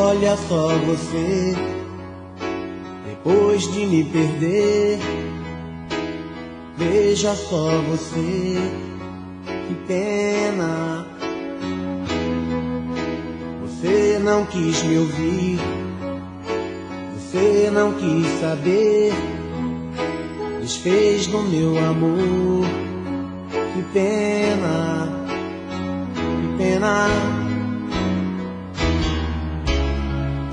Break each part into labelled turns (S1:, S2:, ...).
S1: Olha só você, depois de me perder. Veja só você, que pena. Você não quis me ouvir, você não quis saber, desfez do meu amor. Que pena, que pena.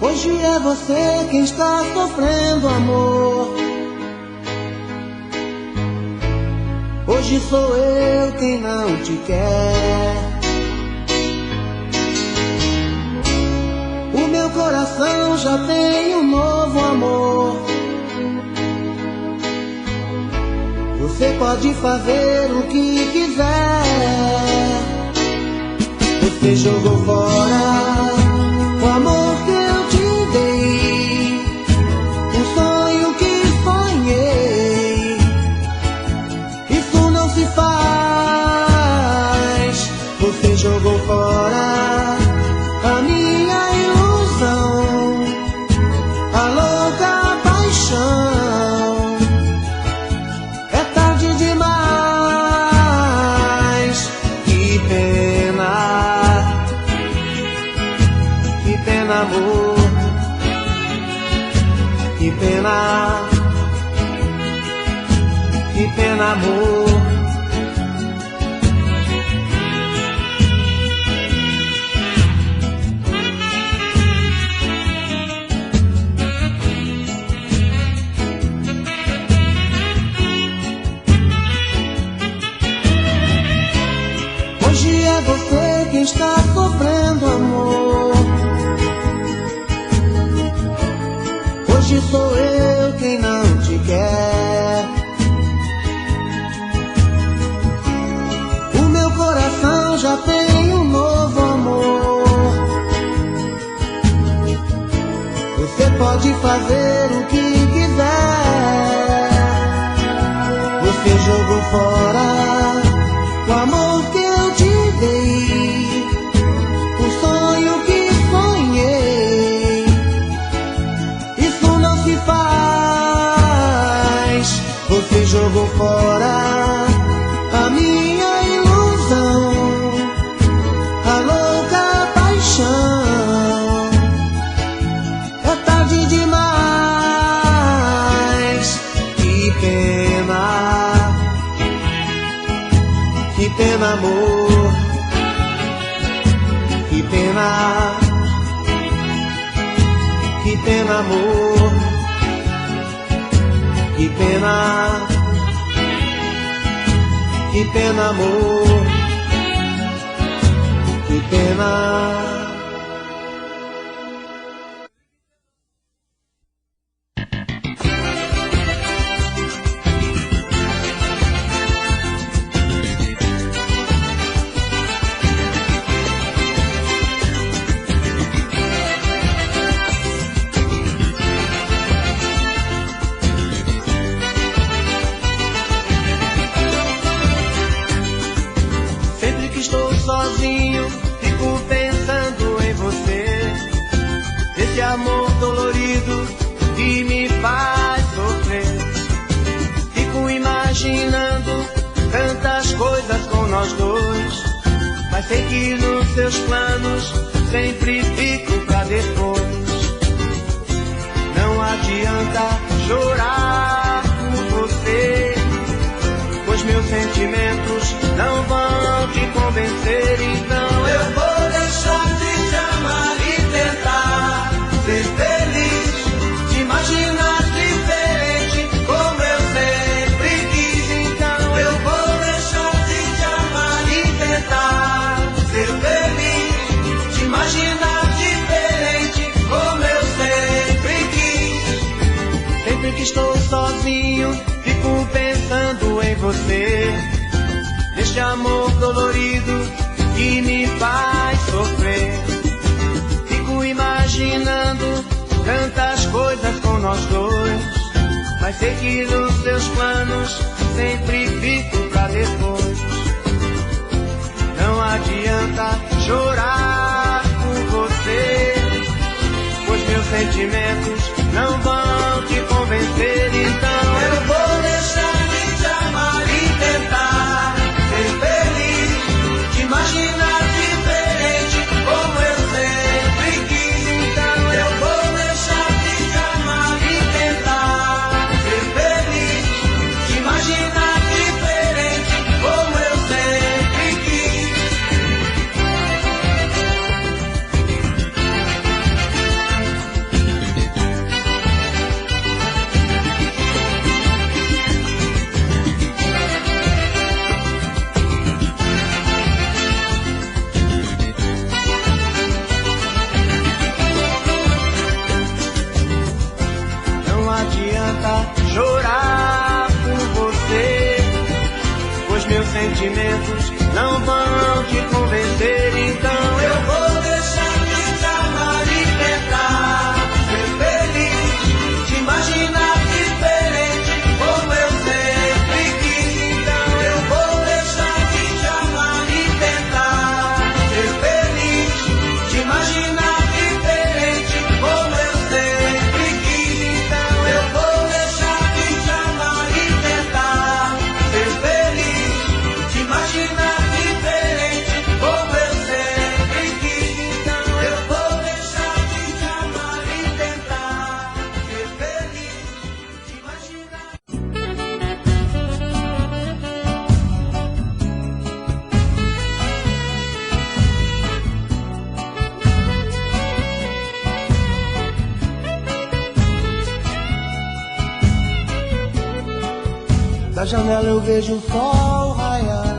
S1: Hoje é você quem está sofrendo, amor. Hoje sou eu quem não te quer. O meu coração já tem um novo amor. Você pode fazer o que quiser. Você jogou fora o amor que eu te dei, um sonho que sonhei. Isso não se faz. Você jogou fora a minha ilusão, a louca paixão. É tarde demais. Que pena, que pena, amor. Que pena, que pena, amor. Hoje é você quem está sofrendo, amor. Hoje sou eu quem não te quer. O meu coração já tem um novo amor. Você pode fazer o que quiser. Você jogou fora o amor que eu te dei, o sonho que sonhei. Isso não se faz. Você jogou fora a minha ilusão, a louca paixão. É tarde demais. Que pena, que pena, amor. Que pena, que pena, amor. Que pena, que pena, amor. Que pena.
S2: Sozinho, fico pensando em você, esse amor dolorido que me faz sofrer. Fico imaginando tantas coisas com nós dois, mas sei que nos seus planos sempre fico pra depois. Não adianta chorar por você, pois meus sentimentos não vão te convencer. Então eu vou deixar de te amar e tentar ser feliz, te imaginar diferente como eu sempre quis. Então eu vou deixar de te amar e tentar ser feliz, te imaginar diferente como eu sempre quis. Sempre que estou sozinho, fico pensando em você, neste amor dolorido que me faz sofrer. Fico imaginando tantas coisas com nós dois, mas sei que nos seus planos sempre fico pra depois. Não adianta chorar por você, sentimentos não vão te convencer, então eu vou deixar de te amar e tentar ser feliz, te imaginar diferente como eu sempre quis. Então eu vou deixar de te amar e tentar ser feliz, te imaginar diferente como eu sempre quis. Não adianta chorar por você, pois meus sentimentos não vão te convencer. Então eu vou deixar de te amar e tentar ser feliz, te imaginar diferente como eu sempre quis. Então eu vou deixar de te amar e tentar ser feliz, te imaginar diferente como eu sempre quis. Então eu vou deixar de te amar e tentar ser feliz, te imaginar diferente como eu sempre quis. Então eu vou deixar de te amar e tentar ser feliz, te imaginar.
S1: Da janela eu vejo o sol raiar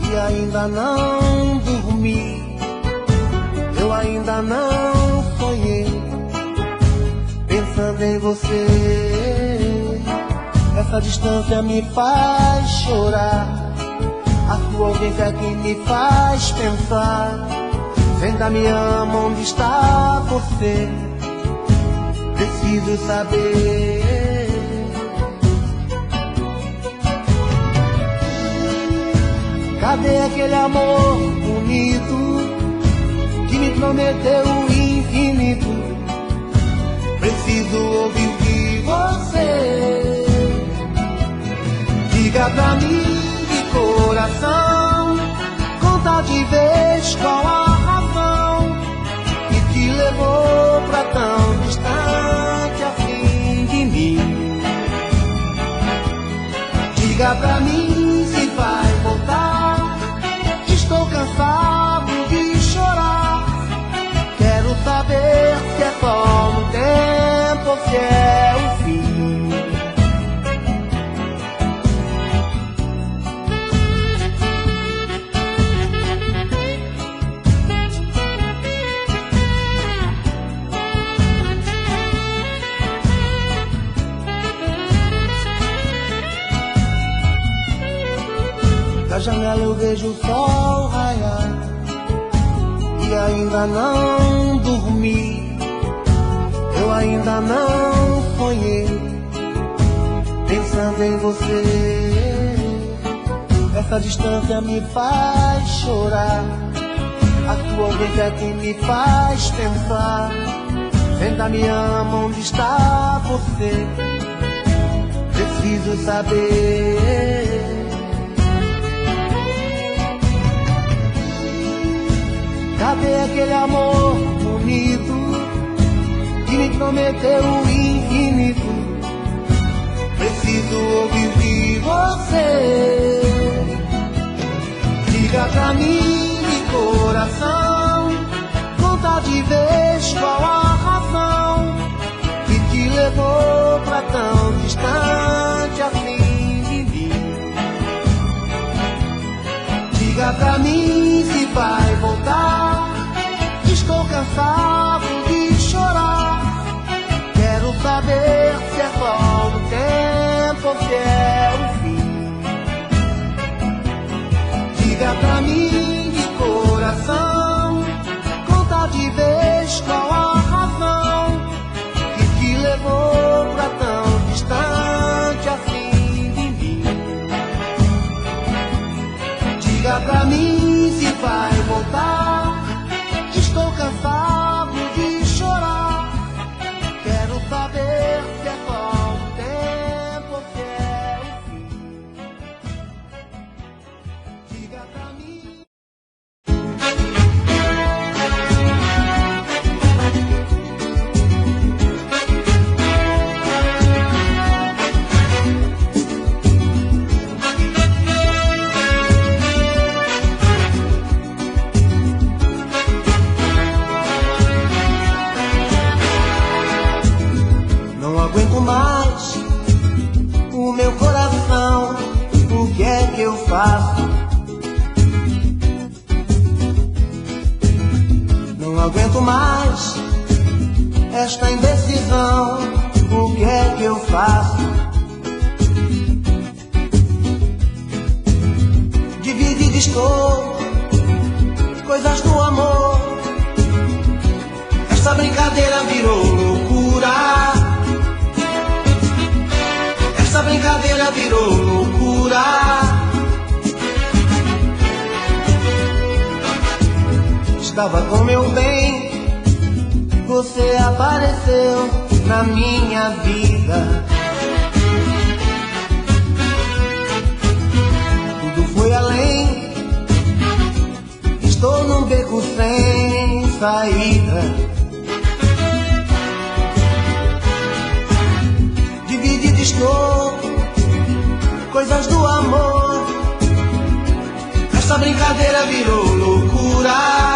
S1: e ainda não dormi, eu ainda não sonhei, pensando em você. Essa distância me faz chorar, a sua ausência é que me faz pensar. Se ainda me ama, onde está você? Preciso saber. Cadê aquele amor bonito que me prometeu o infinito? Preciso ouvir de você. Diga pra mim de coração, conta de vez qual a razão que te levou pra tão distante assim de mim. Diga pra mim se vai voltar. Estou cansado de chorar. Quero saber se é só no tempo ou se é o fim. Da janela eu vejo o sol raiar e ainda não dormi, eu ainda não sonhei, pensando em você. Essa distância me faz chorar, a sua ausência é que me faz pensar. Se ainda me ama, onde está você? Preciso saber. Cadê aquele amor bonito que me prometeu o infinito? Preciso ouvir de você. Diga pra mim de coração, conta de vez qual a razão que te levou pra tão distante assim de mim. Diga pra mim se vai voltar. Estou cansado de chorar. Quero saber se é só no tempo ou se é o fim. Diga pra mim de coração, conta de vez qual a razão que te levou pra tão distante assim de mim. Diga pra mim se vai voltar. Estou cansado de chorar. aguento mais esta indecisão. O que é que eu faço? Dividido estou, coisas do amor. Essa brincadeira virou loucura. Essa brincadeira virou loucura. Estava com meu bem, você apareceu na minha vida. Tudo foi além, estou num beco sem saída. Dividido estou, coisas do amor. Essa brincadeira virou loucura.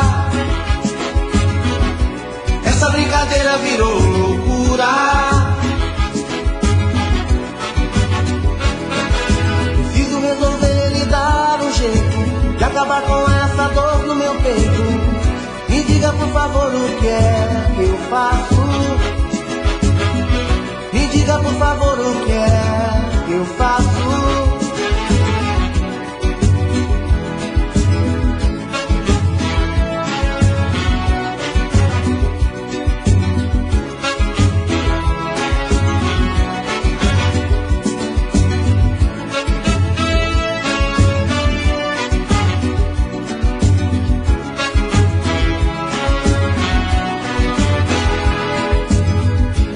S1: Essa brincadeira virou loucura. Preciso resolver e dar um jeito de acabar com essa dor no meu peito. Me diga por favor o que é que eu faço. Me diga por favor o que é que eu faço.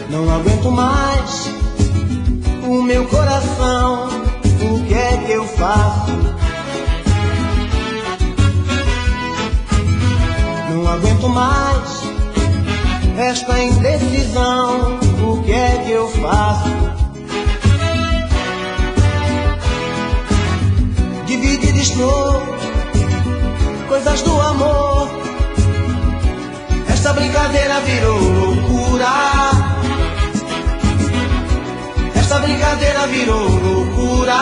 S1: Não aguento mais o meu coração. O que é que eu faço? Não aguento mais esta indecisão. O que é que eu faço? Dividido estou, coisas do amor. Esta brincadeira virou loucura. Essa brincadeira virou loucura.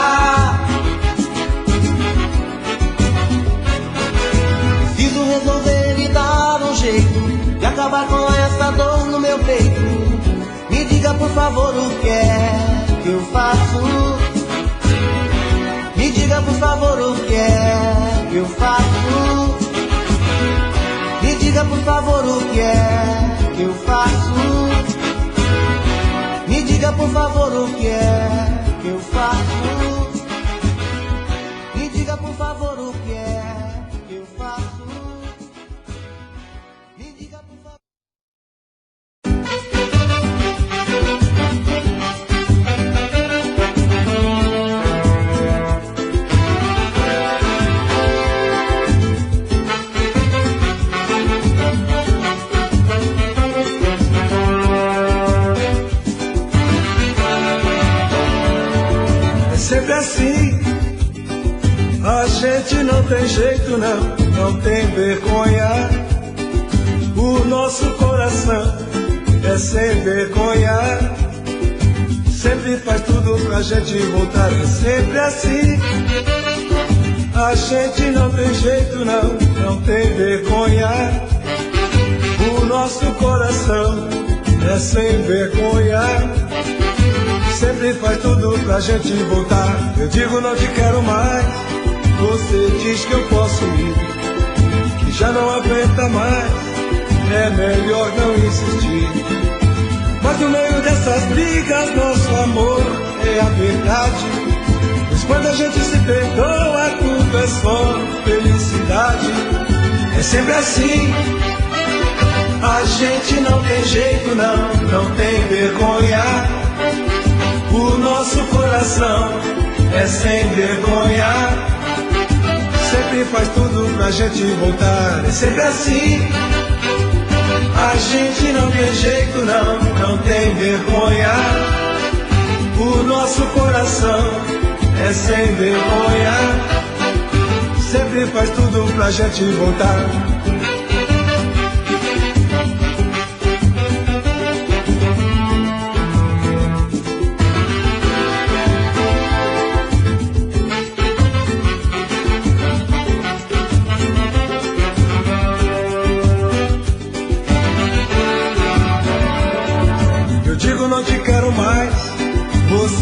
S1: Preciso resolver e dar um jeito de acabar com essa dor no meu peito. Me diga por favor o que é que eu faço. Me diga por favor o que é que eu faço. Me diga por favor o que é que eu faço. Me diga por favor o que é que eu faço. Me diga por favor o que é que eu faço. Me diga por favor.
S3: Sempre assim, a gente não tem jeito não tem vergonha. O nosso coração é sem vergonha. Sempre faz tudo pra gente voltar, é sempre assim. A gente não tem jeito não tem vergonha. O nosso coração é sem vergonha. Sempre faz tudo pra gente voltar. Eu digo não te quero mais. Você diz que eu posso ir, que já não aguenta mais. É melhor não insistir. Mas no meio dessas brigas nosso amor é a verdade. Pois quando a gente se perdoa tudo é só felicidade. É sempre assim. A gente não tem jeito não tem vergonha. O nosso coração é sem vergonha. Sempre faz tudo pra gente voltar. É sempre assim. A gente não tem jeito não tem vergonha. O nosso coração é sem vergonha. Sempre faz tudo pra gente voltar.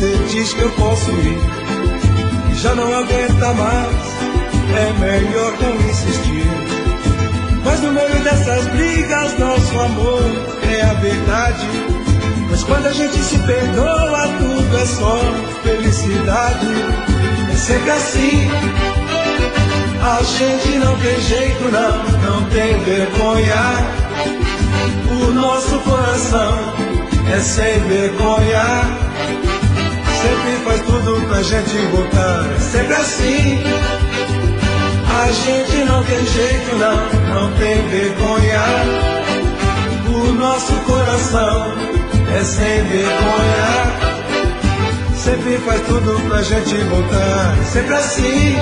S3: você diz que eu posso ir, que já não aguenta mais, é melhor não insistir. Mas no meio dessas brigas nosso amor é a verdade, pois quando a gente se perdoa tudo é só felicidade. É sempre assim, a gente não tem jeito não tem vergonha. O nosso coração é sem vergonha, sempre faz tudo pra gente voltar. É sempre assim, a gente não tem jeito não tem vergonha. O nosso coração é sem vergonha, sempre faz tudo pra gente voltar. É sempre assim,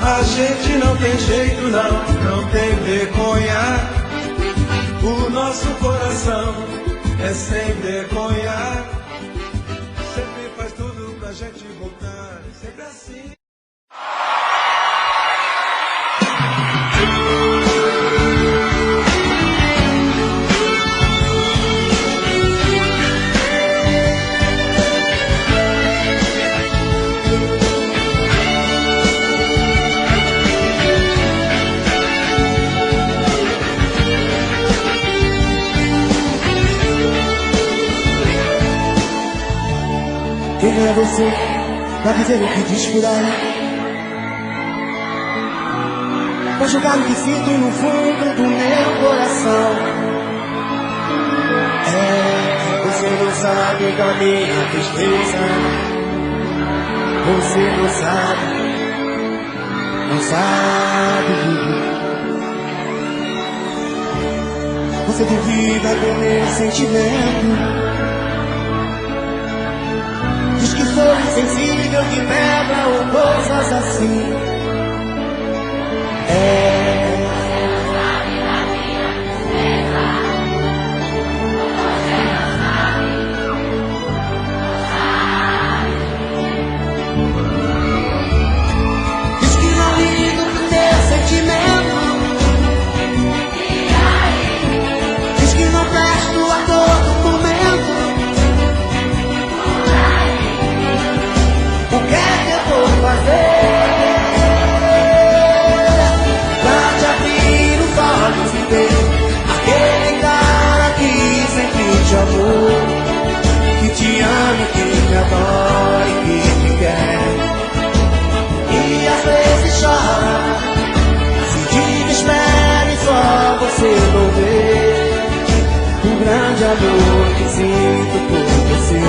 S3: a gente não tem jeito não tem vergonha. O nosso coração é sem vergonha, sempre faz tudo pra gente voltar. É sempre assim.
S1: Quem é você pra dizer o que diz por aí, pra julgar o que sinto no fundo do meu coração? Você não sabe da minha tristeza, você não sabe. Você duvida do meu sentimento, diz que sou insensível, que pedra ou coisas assim. Diz que não ligo pro meu sentimento, diz que não presto a todo momento. O que é que eu vou fazer pra te abrir os olhos e ver aquele cara que sempre te amou, que te ama, que te adora e que te quer, e às vezes chora, se desespera e só você não vê o grande amor que sinto por você.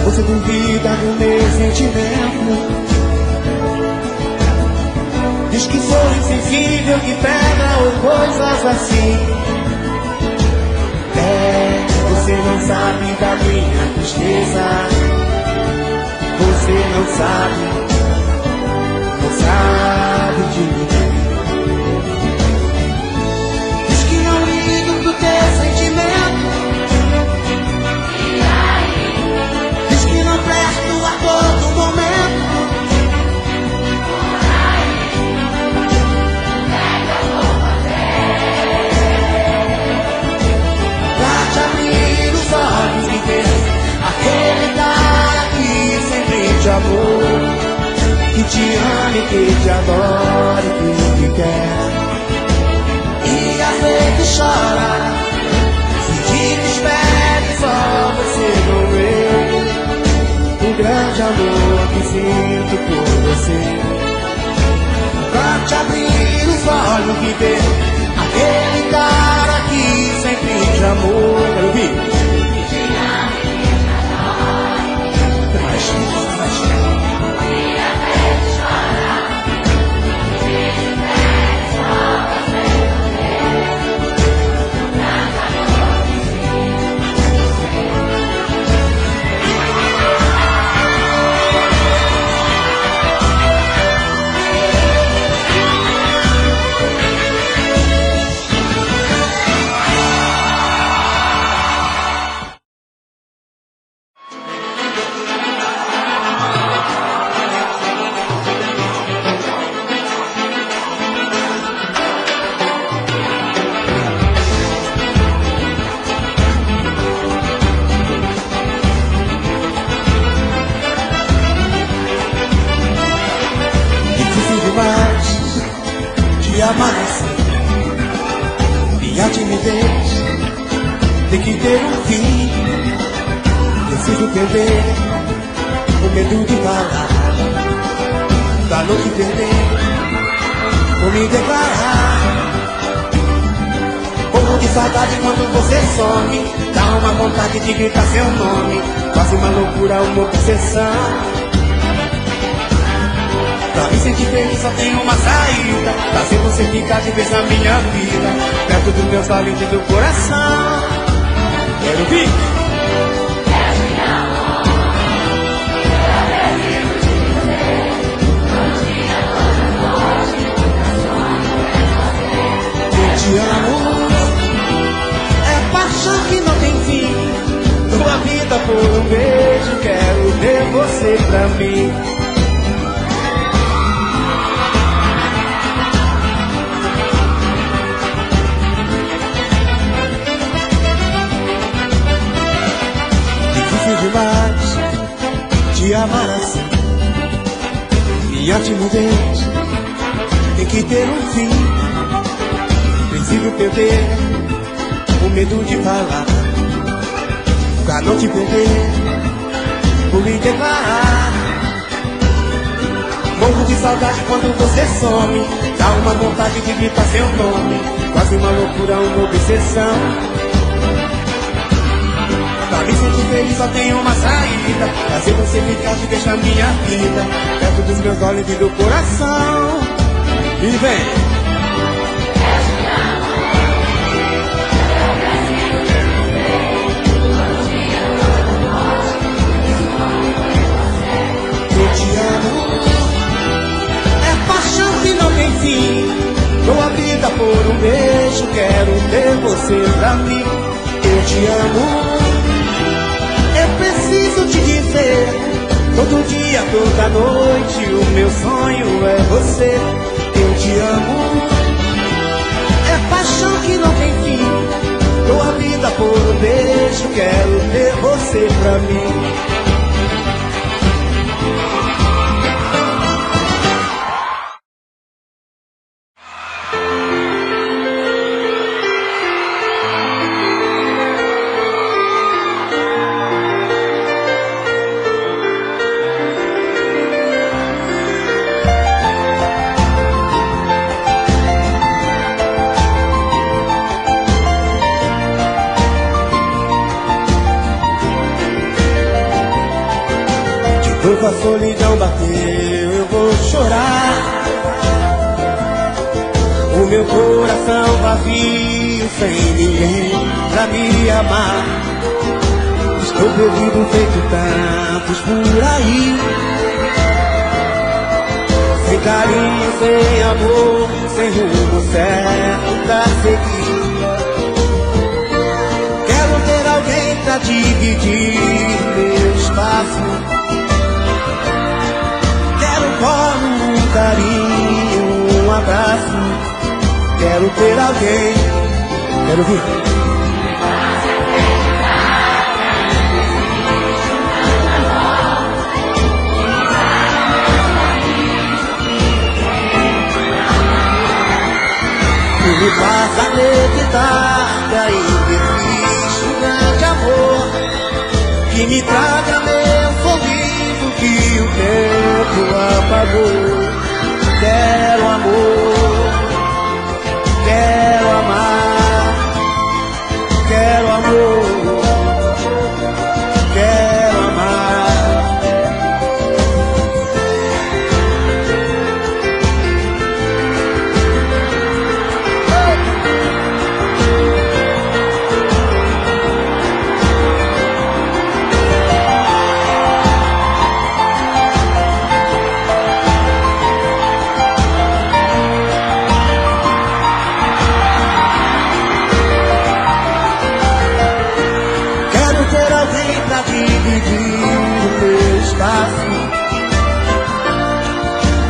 S1: Você duvida do meu sentimento, diz que sou insensível, que pega ou coisas assim. Você não sabe da minha tristeza, você não sabe de mim. Diz que não ligo pro teu sentimento, não presto a todo momento. Pra te abrir os olhos e ver aquele cara que sempre te amou, que te ama e que te adora e que te quer, e às vezes chora, se desespera e só você não vê o grande amor que sinto por você. Pra te abrir os olhos e ver aquele cara que sempre te amou. Quero ouvir. amar assim. Minha timidez tem que ter um fim. Preciso perder o medo de falar, pra não te perder, vou me declarar. Morro de saudade quando você some, dá uma vontade de gritar seu nome, quase uma loucura, uma obsessão. Pra me sentir feliz só tem uma saída, fazer você ficar de vez na minha vida, perto dos meus olhos e do coração. Quero vir. Eu te amo, é paixão que não tem fim. Dou a vida por um beijo, quero ter você pra mim. Demais te amar assim. Minha timidez tem que ter um fim. Preciso perder o medo de falar, pra não te perder, vou me declarar. Morro de saudade quando você some, dá uma vontade de gritar seu nome, quase uma loucura, uma obsessão. Pra me sentir feliz só tem uma saída, fazer você ficar de vez na minha vida, perto dos meus olhos e do coração. E vem! Eu te amo, é paixão que não tem fim. Dou a vida por um beijo, quero ter você pra mim. Eu te amo, eu preciso te dizer, todo dia, toda noite, o meu sonho é você. Eu te amo, é paixão que não tem fim. Dou a vida por um beijo, quero ter você pra mim. Quando a solidão bateu, eu vou chorar. O meu coração vazio, sem ninguém pra me amar. Estou perdido feito tantos por aí, sem carinho, sem amor, sem rumo certo pra seguir. Quero ter alguém pra dividir meu espaço. Um carinho, um abraço. Quero ter alguém. Quero vir. Que me faça acreditar que ainda existe um grande amor, que me traga meu sorriso que o tempo apagou. Quero amor, quero amar, quero amor, quero amar.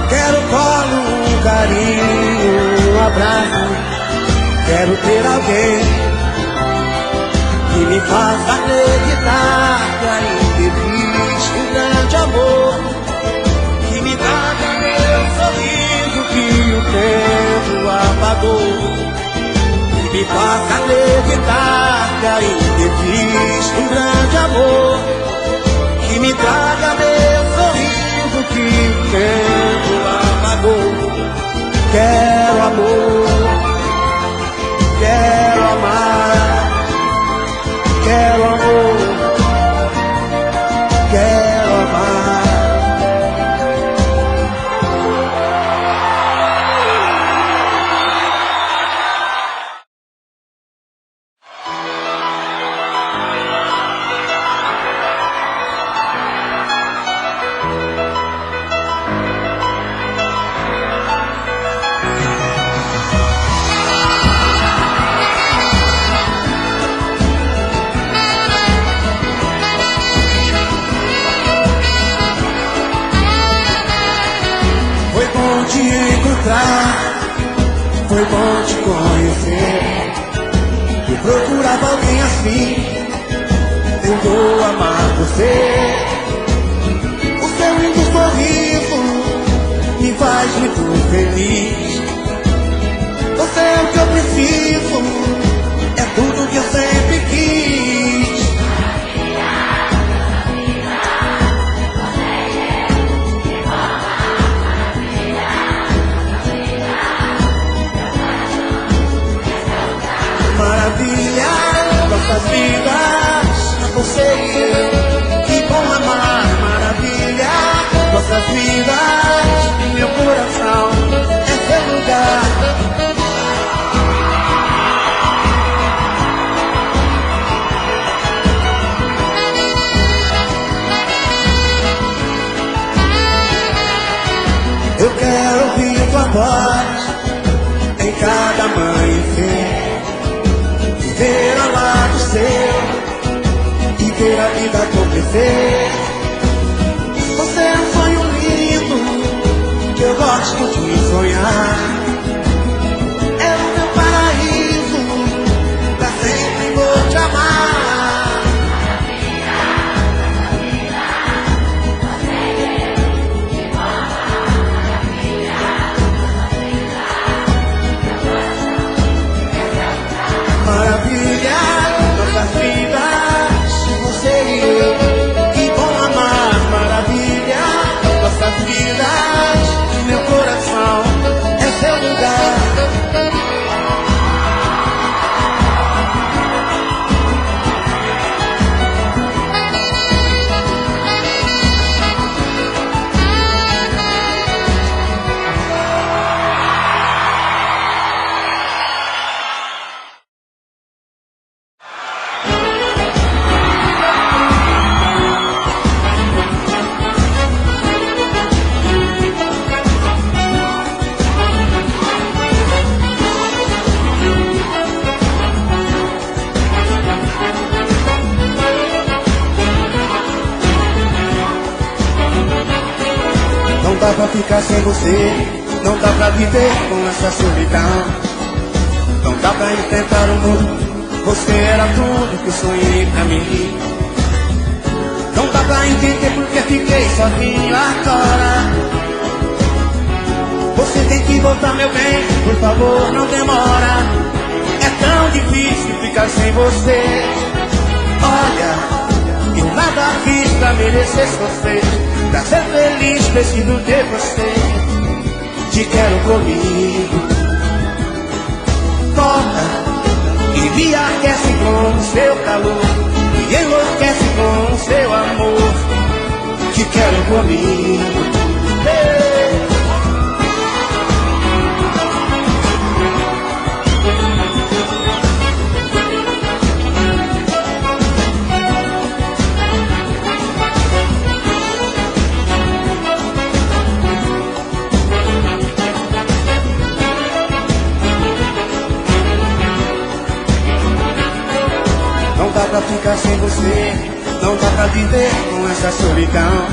S1: Quero colo, um carinho, um abraço. Quero ter alguém que me faça acreditar que ainda existe um grande amor, que me traga meu sorriso que o tempo apagou. me faça acreditar que ainda existe um grande amor que me traga meu sorriso que o tempo apagou. Quero amor, quero amar, quero amor, quero amar. Te encontrar, foi bom te conhecer. Eu procurava alguém assim, eu vou amar você. O seu lindo sorriso me faz muito feliz. Você é o que eu preciso, é tudo que eu sempre quis. Maravilha, nossas vidas, você e eu, que bom amar. Maravilha, nossas vidas, meu coração é seu lugar. Eu quero ouvir tua voz em cada amanhecer, ver ao lado seu e ver a vida acontecer. Você é um sonho lindo que eu gosto de sonhar. É o meu paraíso, pra sempre vou te amar. Maravilha, nossas vidas, você e eu, que bom amar. Maravilha, nossas vidas, meu coração é seu lugar. Não dá pra ficar sem você, não dá pra viver com essa solidão. Não dá pra enfrentar o mundo, você era tudo que eu sonhei pra mim. Não dá pra entender porque fiquei sozinho agora. Você tem que voltar, meu bem, por favor, não demora. É tão difícil ficar sem você. Olha, eu nada fiz pra merecer você. Pra ser feliz preciso ter você. Te quero comigo. Toca e me aquece com o seu calor, me enlouquece com o seu amor. Te quero comigo. Hey. Não dá pra ficar sem você, não dá pra viver com essa solidão.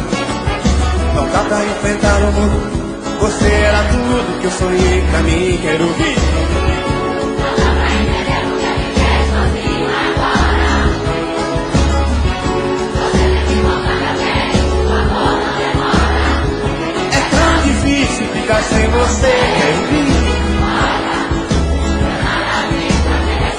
S1: Não dá pra enfrentar o mundo, você era tudo que eu sonhei pra mim. Quero ouvir.
S4: Não dá pra entender o que é viver sozinho agora. Você tem que voltar, meu bem, o amor não demora.
S1: É tão difícil ficar sem você. Quero ouvir.
S4: Olha, eu nada fiz pra merecer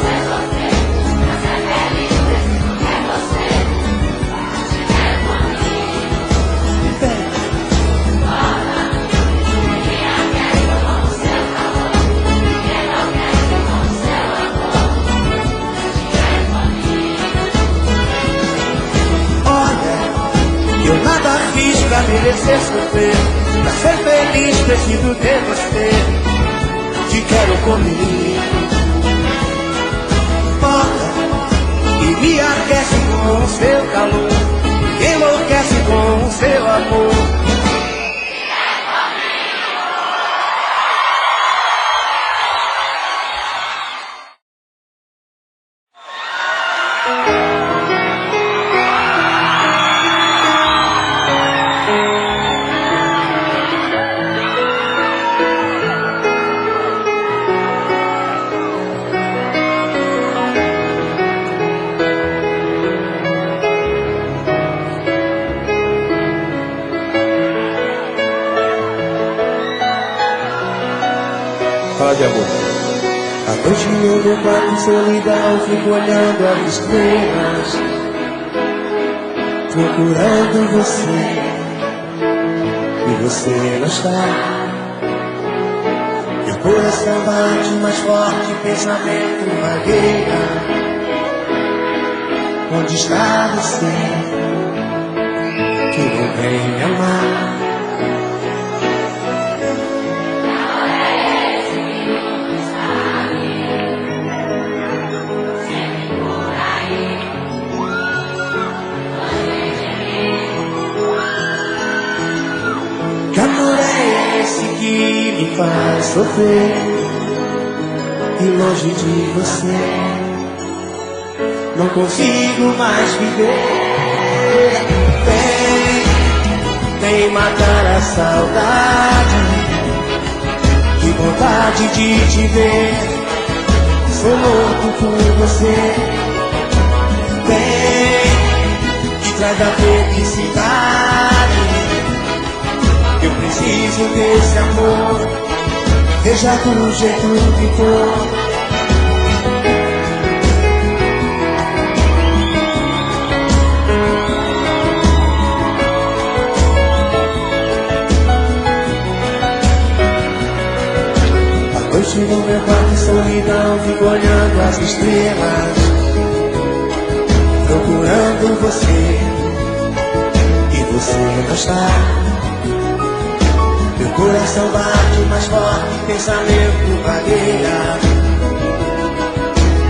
S1: Eu nada fiz pra merecer sofrer. Pra ser feliz preciso ter você. Te quero comigo. Bota e me aquece com o seu calor. Enlouquece com o seu amor.
S3: Fala de amor.
S1: À noite no meu quarto em solidão, fico olhando as estrelas, procurando você, e você não está. Meu coração bate mais forte, pensamento vagueia. Onde está você, que não vem me amar? Que amor é esse que me faz sofrer? E longe de você não consigo mais viver. Vem matar a saudade. Que vontade de te ver. Sou louco por você. Vem e traz a felicidade. Eu preciso desse amor, seja do jeito que for. À noite no meu quarto em solidão, fico olhando as estrelas, procurando você, e você não está. Meu coração bate mais forte, pensamento vagueia.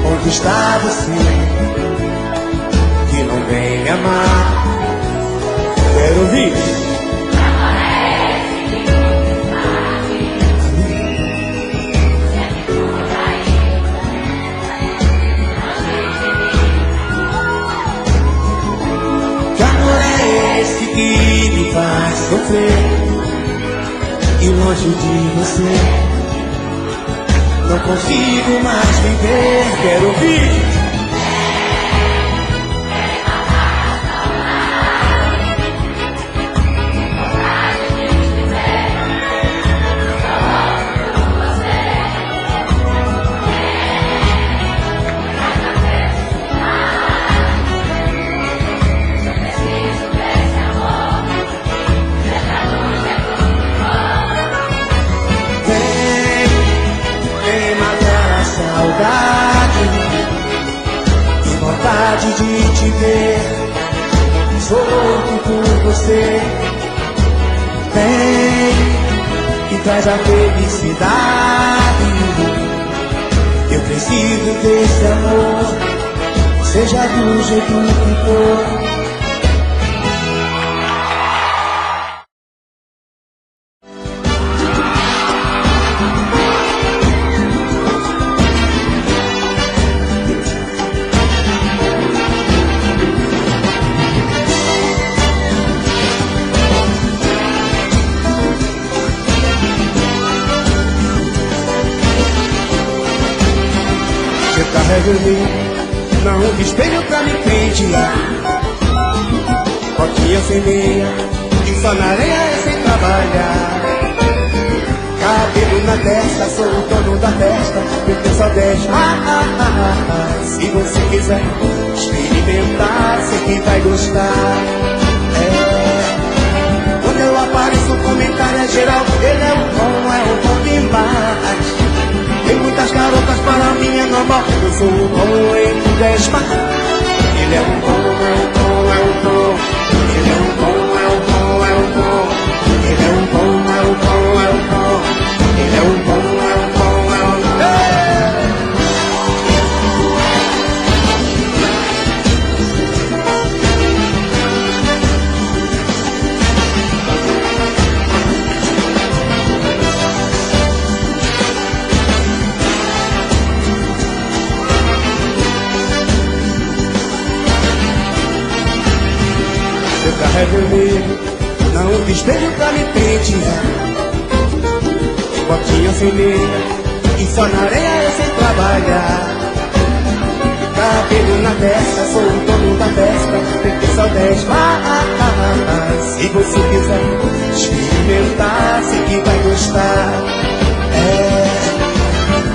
S1: Onde está você, que não vem me amar? Quero ouvir. Que amor é esse que me faz sofrer? E longe de você não consigo mais viver. Quero ouvir. Que vontade de te ver. Sou louco por você. Vem e traz a felicidade. Eu preciso desse amor, seja do jeito que for. Não de espelho pra me pentear, coquinha sem meia e só na areia é sem trabalhar. Cabelo na testa, sou o dono da festa, eu só 10. Se você quiser experimentar, sei que vai gostar. Quando eu apareço, o comentário é geral. Ele é o bom demais. Tem muitas garotas, para mim é normal. Eu sou o bom em 10 mar. Ele é o bom, é o bom, é o bom. Ele é o bom, Seu carro é vermelho, não usa espelho pra me pentear. Botinha sem meia e só na areia eu sei trabalhar. Cabelo na testa, sou o dono da festa, porque só 10 mais. Se você quiser experimentar, sei que vai gostar.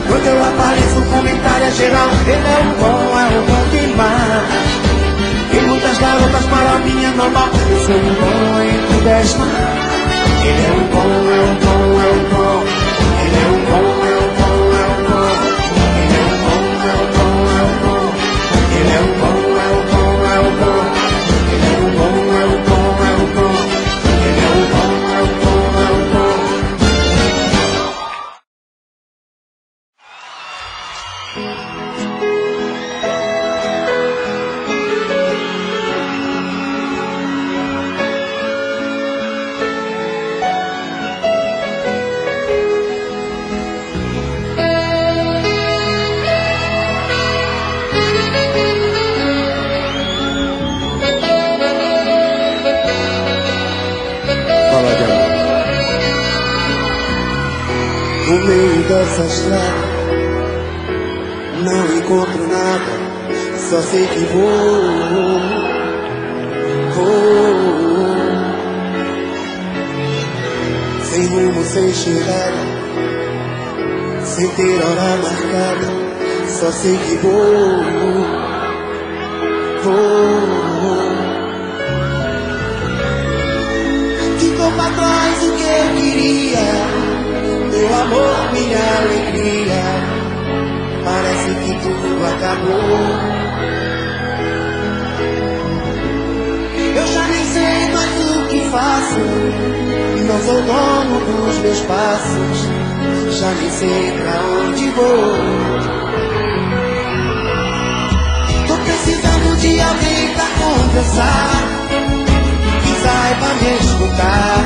S1: Quando eu apareço, o comentário é geral. Ele é um bom demais. Tem muitas garotas para minha normal. Eu sou um bom entre 10 mais. Ele é um bom. Ele é um bom, Ele é um bom. Ele é um bom. Ele é um bom. Ele é um bom. Ele é um bom. No meio dessa estrada não encontro nada, só sei que vou. Sem rumo, sem chegada, sem ter hora marcada, só sei que vou. Ficou pra trás o que eu queria, meu amor, minha alegria. Parece que tudo acabou. Eu já nem sei mais o que faço, não sou dono dos meus passos, já nem sei pra onde vou. Tô precisando de alguém pra conversar, que saiba me escutar,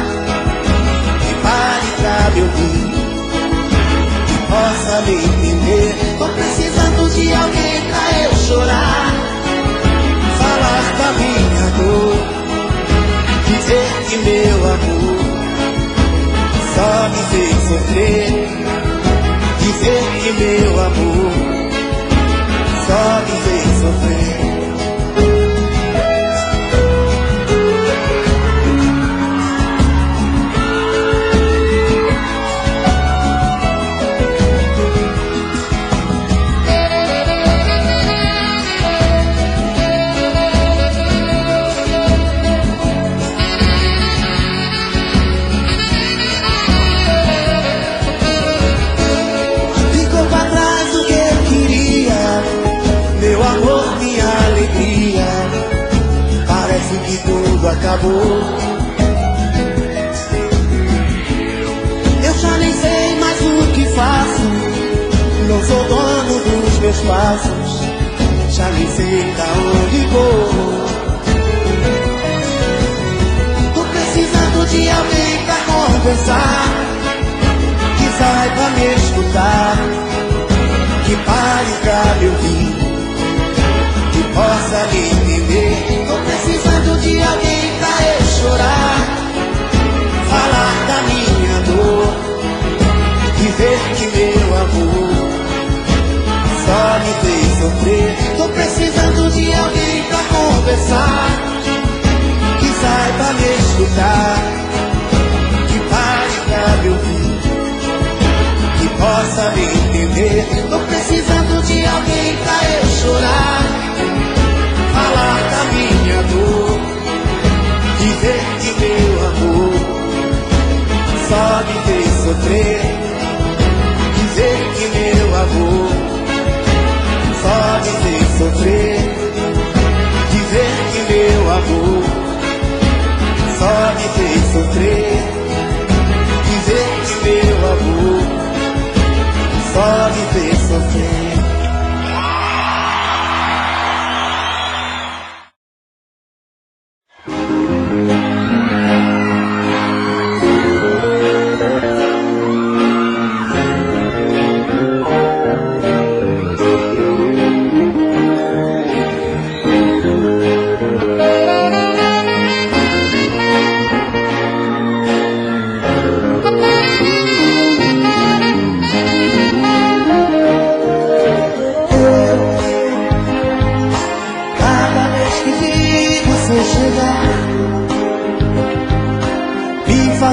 S1: que pare pra me ouvir, possa me entender. Tô precisando de alguém pra eu chorar, falar da minha dor, dizer que meu amor só me fez sofrer, dizer que meu amor só me fez sofrer. Que tudo acabou. Eu já nem sei mais o que faço, não sou dono dos meus passos, já nem sei pra onde vou. Tô precisando de alguém pra conversar, que saiba me escutar, que pare pra me ouvir, que possa me entender. Tô precisando de alguém pra eu chorar, falar da minha dor, dizer que meu amor só me fez sofrer. Tô precisando de alguém pra conversar, que saiba me escutar, que pare pra me ouvir, que possa me entender. Tô precisando de alguém pra eu chorar, falar da minha dor, dizer que meu amor só me fez sofrer, dizer que meu amor só me fez sofrer, dizer que meu amor só me fez sofrer.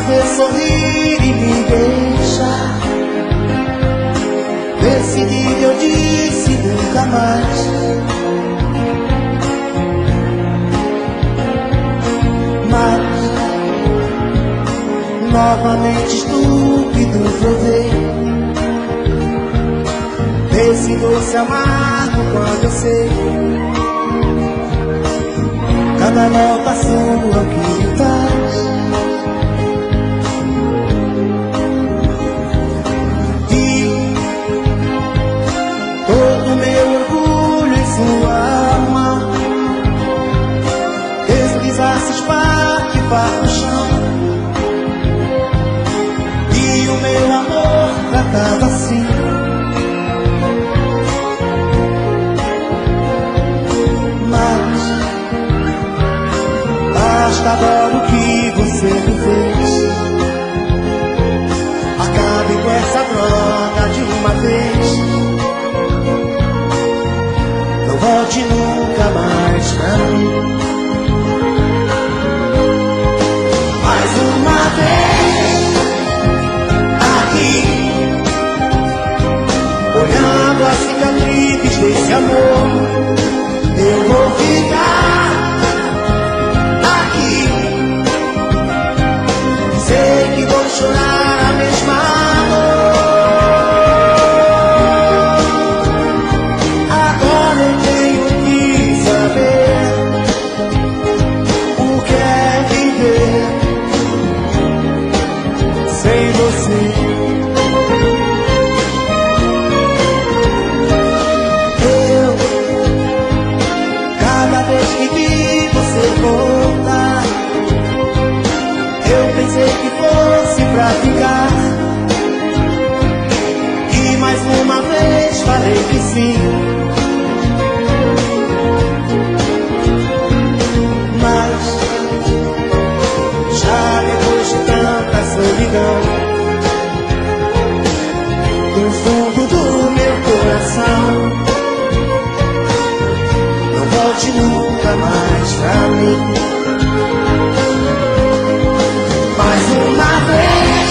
S1: fazer sorrir e me deixar. Decidi, eu disse nunca mais. Mas novamente estúpido provei desse doce amargo quando eu sei cada nota sua que me traz. E todo meu orgulho em sua mão deslizar, se espartilhar no chão. E o meu amor tratado assim, mas basta agora o que você me fez. Acabe com essa droga de uma vez. Não volte nunca mais pra mim. Mais uma vez aqui, olhando as cicatrizes desse amor, eu vou ficar aqui. Sei que vou chorar a mesma dor. Agora eu tenho que saber o que é viver sem você. Cada vez que vi você voltar, eu pensei que fosse pra ficar. E mais uma vez falei que sim. Mas já depois de tanta solidão, do fundo do meu coração, não volte nunca mais pra mim. Mais uma vez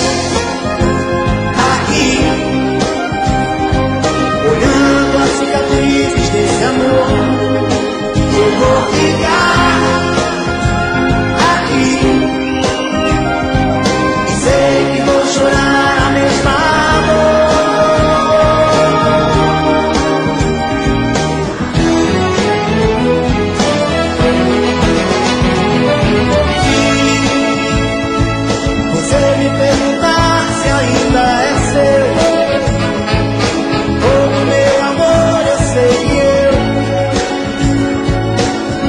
S1: aqui, olhando as cicatrizes desse amor, eu vou ficar aqui. Sei que vou chorar a mesma dor. Você me perguntar se ainda é seu, todo meu amor eu sei que eu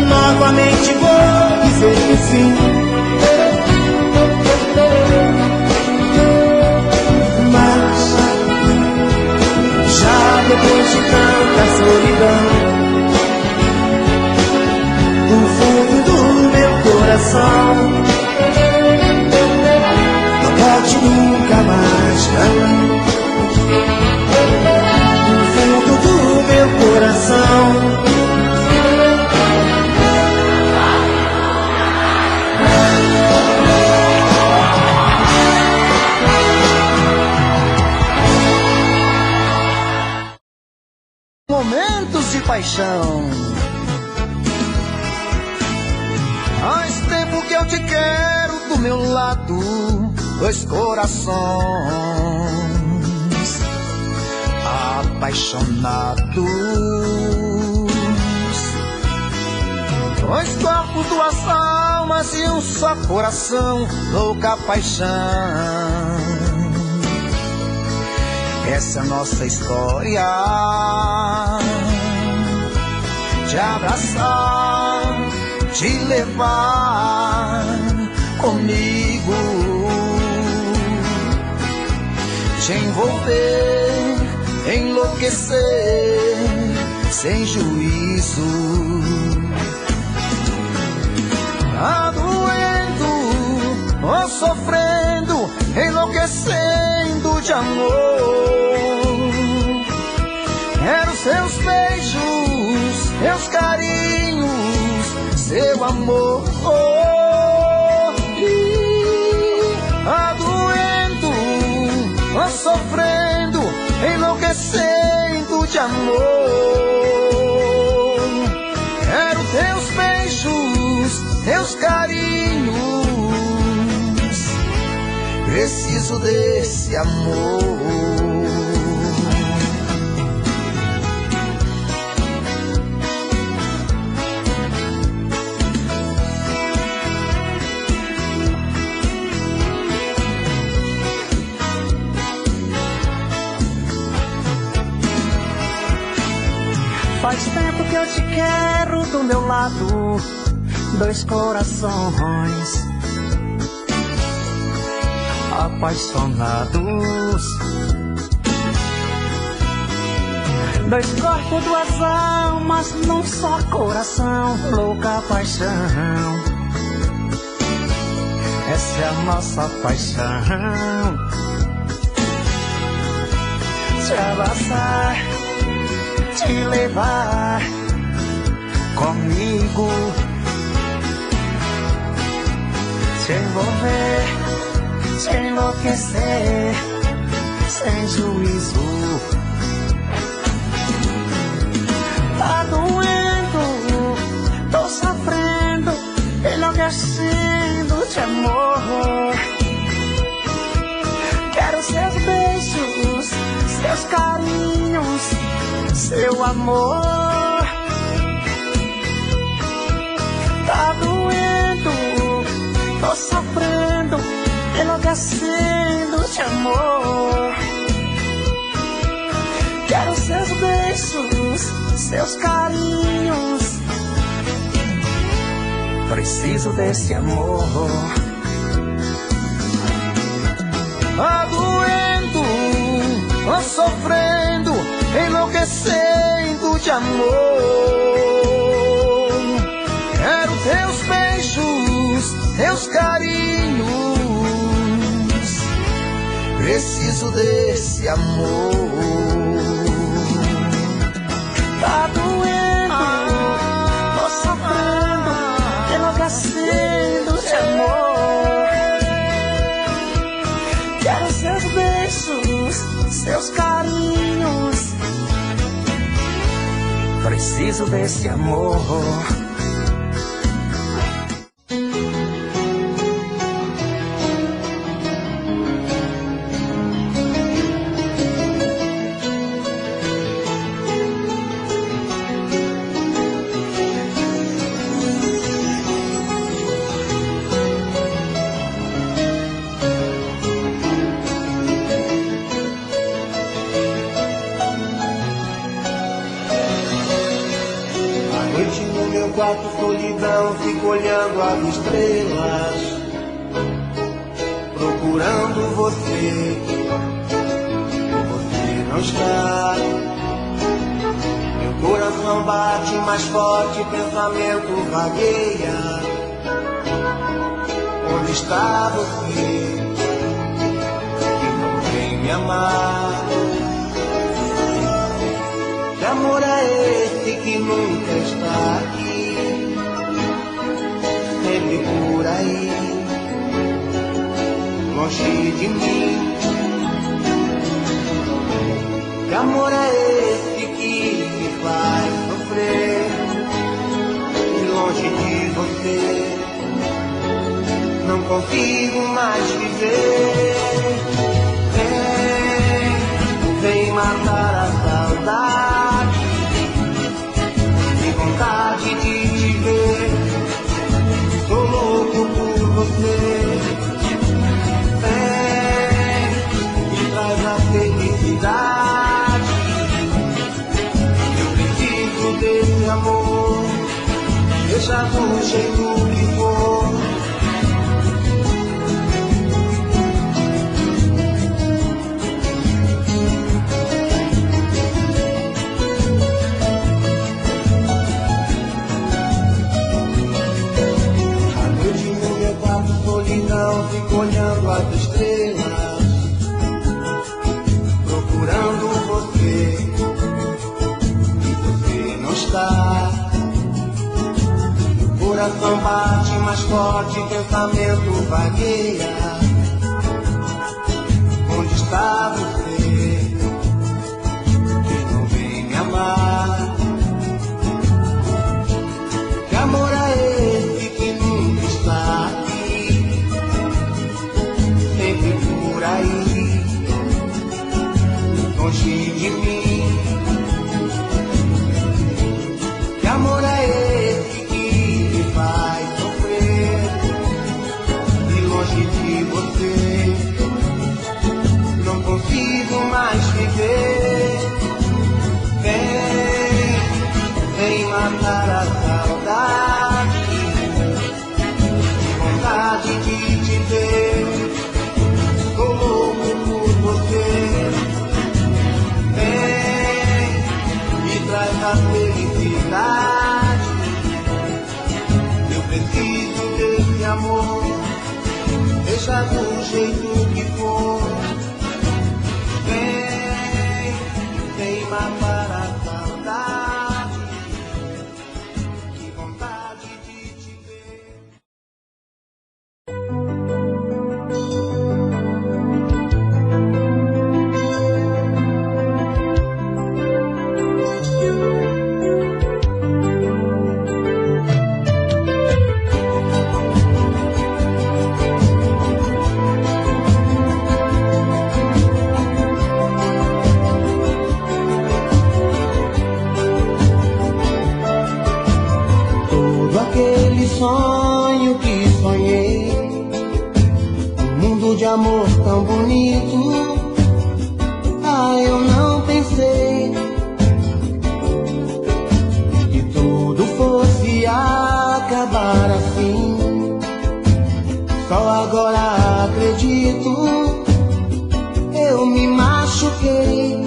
S1: novamente vou dizer que sim. Mas já depois de tanta solidão, do fundo do meu coração, não volte nunca mais pra mim. Do fundo do meu coração, momentos de paixão. Faz tempo que eu te quero do meu lado, dois corações apaixonados, dois corpos, duas almas e um só coração, louca paixão. Essa é a nossa história, te abraçar, te levar comigo, te envolver, enlouquecer sem juízo. Tá doendo ou sofrendo, enlouquecendo de amor. Quero seus beijos, meus carinhos, seu amor. enlouquecendo de amor. Quero teus beijos, teus carinhos, preciso desse amor.
S5: Faz tempo que eu te quero do meu lado, dois corações apaixonados, dois corpos, duas almas num só coração, louca paixão. Essa é a nossa paixão. Te abraçar, te levar comigo, te envolver, te enlouquecer, sem juízo. Tá doendo, tô sofrendo, enlouquecendo de amor. Quero seus beijos, seus carinhos, seu amor. Tá doendo, tô sofrendo, enlouquecendo de amor. Quero seus beijos, seus carinhos, preciso desse amor.
S1: Tá doendo, tô sofrendo, enlouquecendo de amor. Quero teus beijos, teus carinhos, preciso desse amor.
S5: Tá doendo, tô sofrendo, enlouquecendo de amor. Quero seus beijos, seus carinhos, preciso desse amor.
S1: Quarto solidão, fico olhando as estrelas, procurando você. Você não está. Meu coração bate mais forte, pensamento vagueia. Onde está você que não vem me amar? Que amor é esse que nunca está aqui? Sempre por aí, longe de mim. Que amor é esse que me faz sofrer? E longe de você, não consigo mais viver. Vem matar a saudade, de vontade de te ver. Tô louco por você. Me traz a felicidade. Eu preciso desse amor, deixa do jeito que for. Fico olhando as estrelas, procurando você, e você não está. Meu coração bate mais forte, pensamento vagueia. Onde está você confirmar que amor é esse que nunca está aqui, sempre por aí, longe de mim. Que amor é esse que me faz sofrer e longe de você não consigo mais viver. Vem matar a saudade, vontade de te ver, tô louco por você. Vem e traz a felicidade, eu preciso desse amor, seja do jeito que for. Vem matar a saudade, que vontade de te ver. Sonho que sonhei, um mundo de amor tão bonito. Ah, eu não pensei que tudo fosse acabar assim. Só agora acredito, eu me machuquei.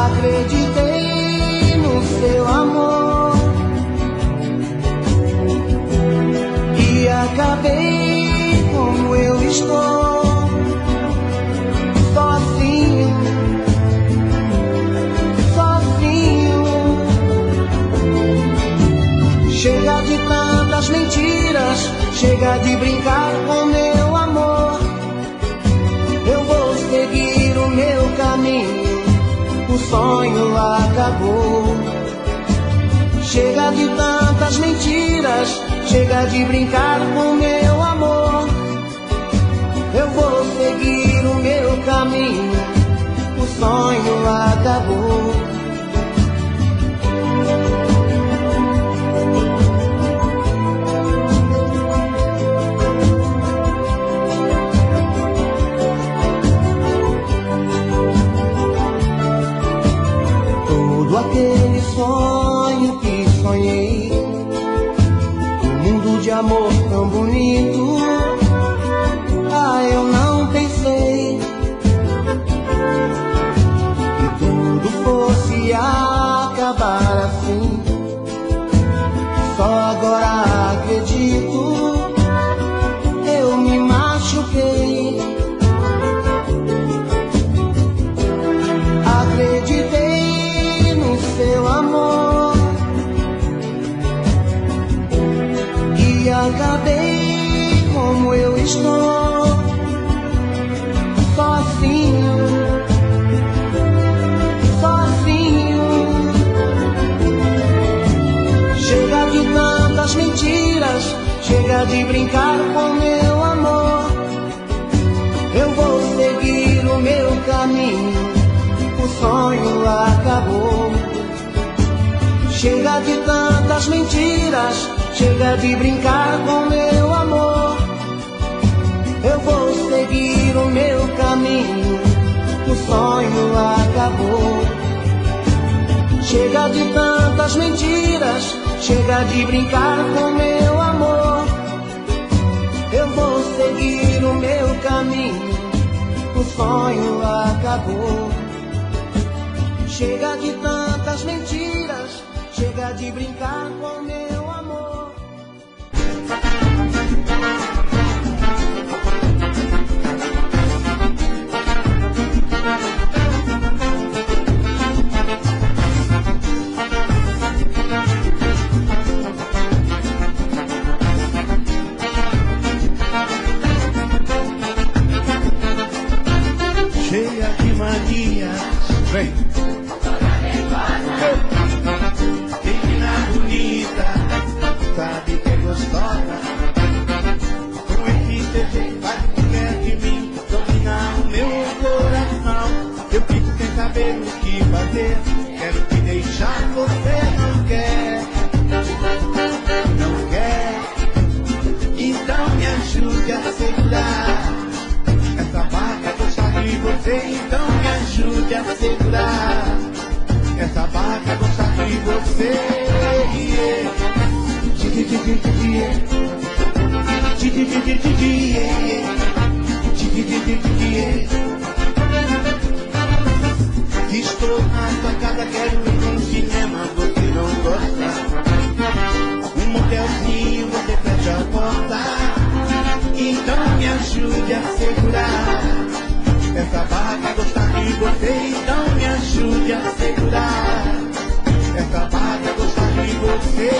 S1: Acreditei no seu amor e acabei como eu estou, sozinho, sozinho. Chega de tantas mentiras, chega de brincar com meu amor. Eu vou seguir o meu caminho, o sonho acabou. Chega de tantas mentiras, chega de brincar com meu amor. Eu vou seguir o meu caminho, o sonho acabou. Todo aquele sonho que sonhei, um mundo de amor tão bonito. Ah, eu não pensei que tudo fosse acabar assim. Só agora acredito, eu me machuquei. Acreditei no seu amor e acabei como eu estou, sozinho, sozinho. Chega de tantas mentiras, chega de brincar com meu amor. Eu vou seguir o meu caminho, o sonho acabou. Chega de tantas mentiras, chega de brincar com meu amor. Eu vou seguir o meu caminho, o sonho acabou. Chega de tantas mentiras, chega de brincar com meu amor. Eu vou seguir o meu caminho, o sonho acabou. Chega de tantas mentiras, chega de brincar com meu amor.
S2: Cheia de mania Estou na tua casa, quero ir num cinema, você não gosta. Um motelzinho, você fecha a porta. Então me ajude a segurar essa barra, quer gostar de você. Então me ajude a segurar essa barra, quer gostar de você.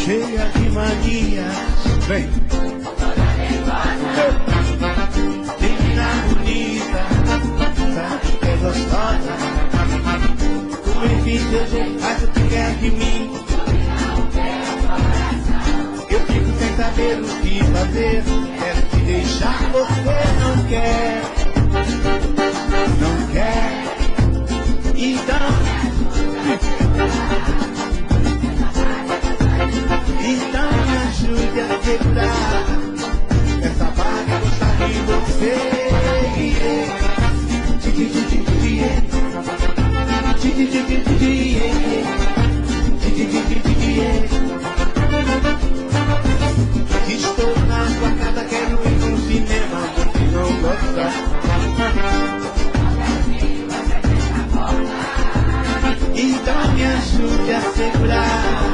S2: Cheia de manias, vem. Menina bonita, sabe que é gostosa. Tu enfim seu jeito, faz o que quer de mim. Eu fico sem saber o que fazer. Quero te deixar, você não quer. Não quer. Então me ajude a segurar essa barra, gostar de você. Estou na sua casa, quero ir num cinema, você não gosta. Então me ajude a segurar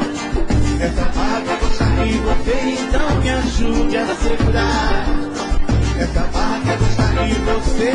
S2: essa barra, gostar de você. Então me ajude a segurar essa barra, gostar de você.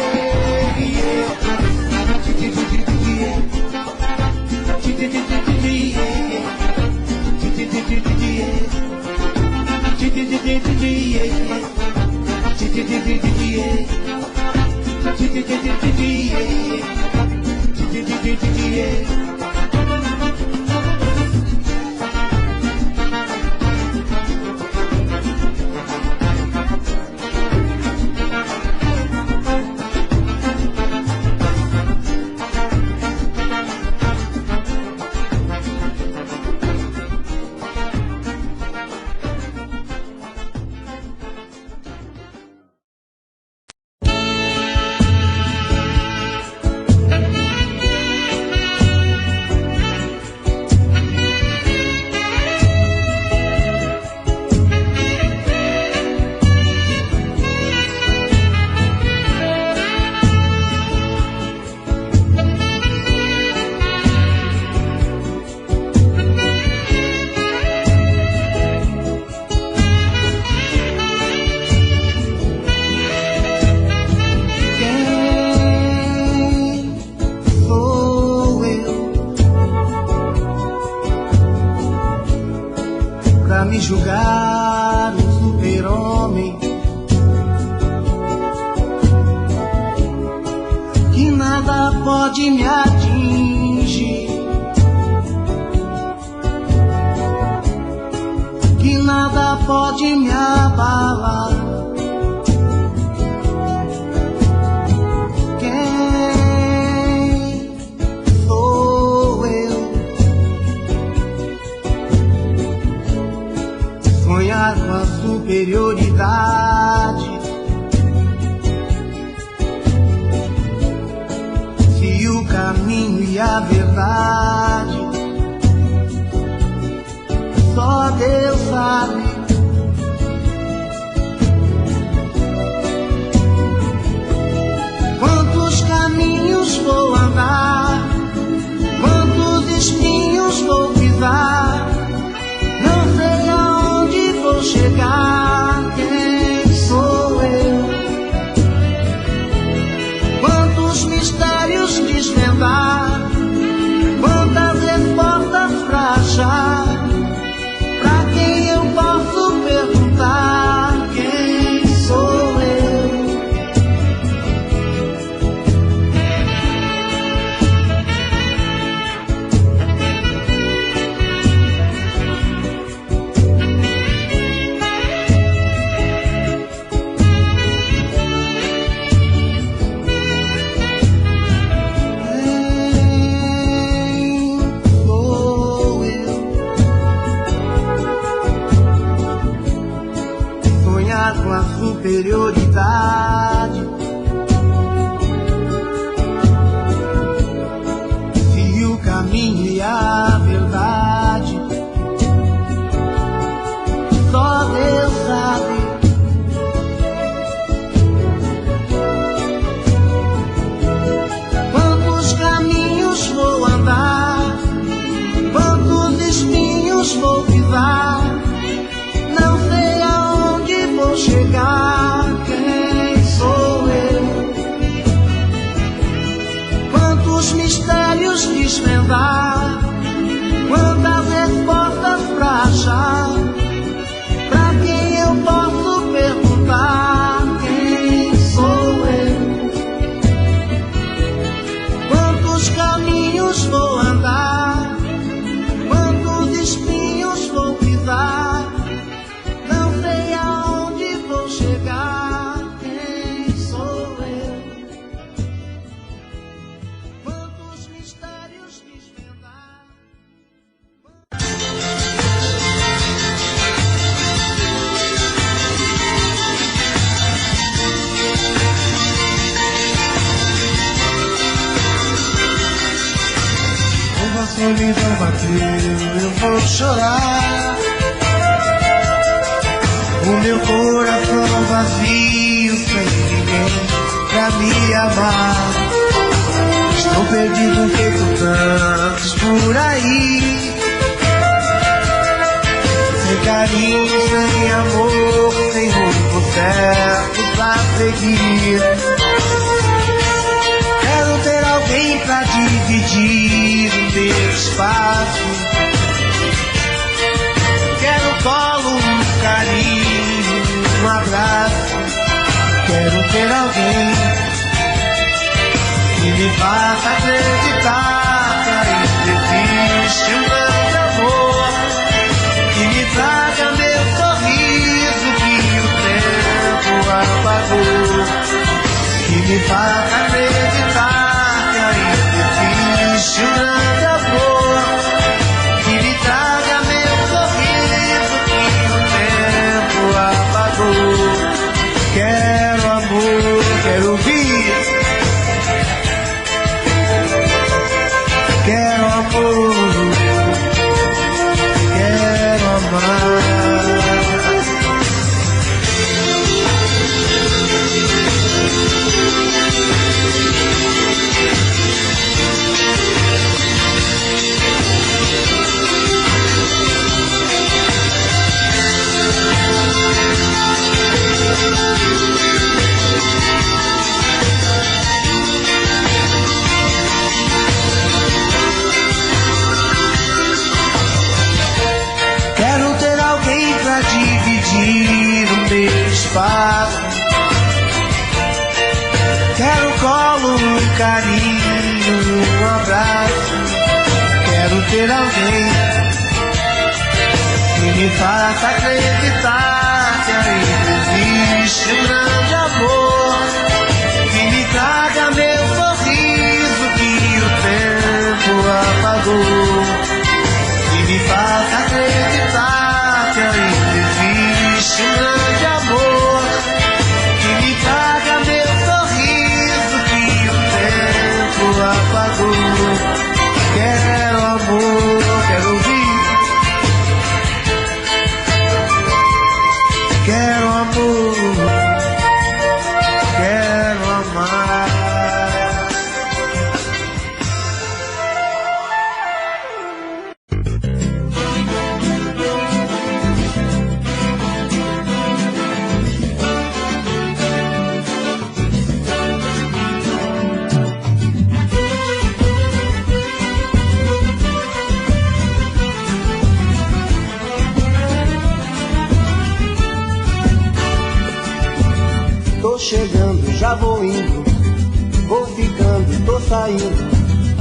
S2: Me julgar um super-homem que nada pode me atingir, que nada pode me abalar. Quem sou eu? Sonhar com a superioridade, se o caminho e a verdade só Deus sabe. Quantos caminhos vou andar, quantos espinhos vou pisar, não sei aonde vou chegar. Quem sou eu? Quantos mistérios desvendar, quantas respostas pra achar, pra quem eu posso
S1: superioridade. E o caminho e a verdade só Deus sabe. Quantos caminhos vou andar, quantos espinhos vou pisar, não sei aonde vou chegar. Quem sou eu? Quantos mistérios desvendar, quantas respostas pra achar, pra quem eu posso perguntar? Quem sou eu? Quantos caminhos vou andar, quantos espinhos vou pisar, não sei aonde vou chegar. Quem sou eu? Quantos mistérios desvendar. Quando a solidão bateu, eu vou chorar. O meu coração vazio, sem ninguém pra me amar. Estou perdido feito tantos por aí, sem carinho, sem amor, sem rumo certo pra seguir. Quero ter alguém pra dividir o meu espaço. Quero colo, um carinho, um abraço. Quero ter alguém que me faça acreditar que ainda existe um grande amor, que me traga meu sorriso que o tempo apagou, que me faça acreditar que ainda existe um grande amor, que me traga meu sorriso que o tempo apagou. Quero amor, quero ouvir. Quero amor, quero amar. Quero ter alguém pra dividir o meu espaço. Quero colo, um carinho, um abraço. Quero ter alguém que me faça acreditar que ainda existe um grande amor, que me traga meu sorriso que o tempo apagou, que me faça acreditar que ainda existe um grande amor, que me traga meu sorriso que o tempo apagou. Quero amor, quero ouvir. Quero amor, quero amar. Tô chegando, já vou indo, vou ficando, tô saindo.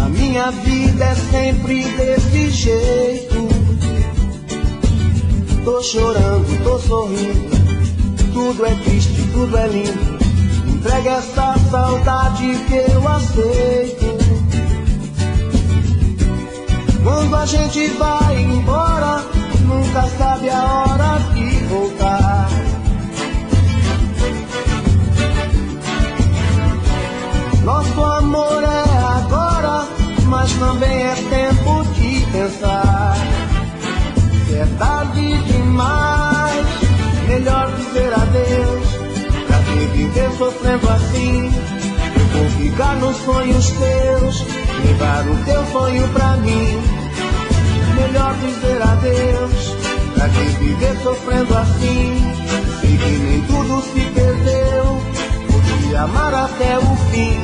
S1: A minha vida é sempre desse jeito. Tô chorando, tô sorrindo, tudo é triste, tudo é lindo. Entrega essa saudade que eu aceito. Quando a gente vai embora, nunca sabe a hora de voltar. é tarde demais, melhor dizer adeus. Pra que viver sofrendo assim? Eu vou ficar nos sonhos teus, levar o teu sonho pra mim. Melhor dizer adeus. Pra que viver sofrendo assim? Sei que nem tudo se perdeu, podia amar até o fim.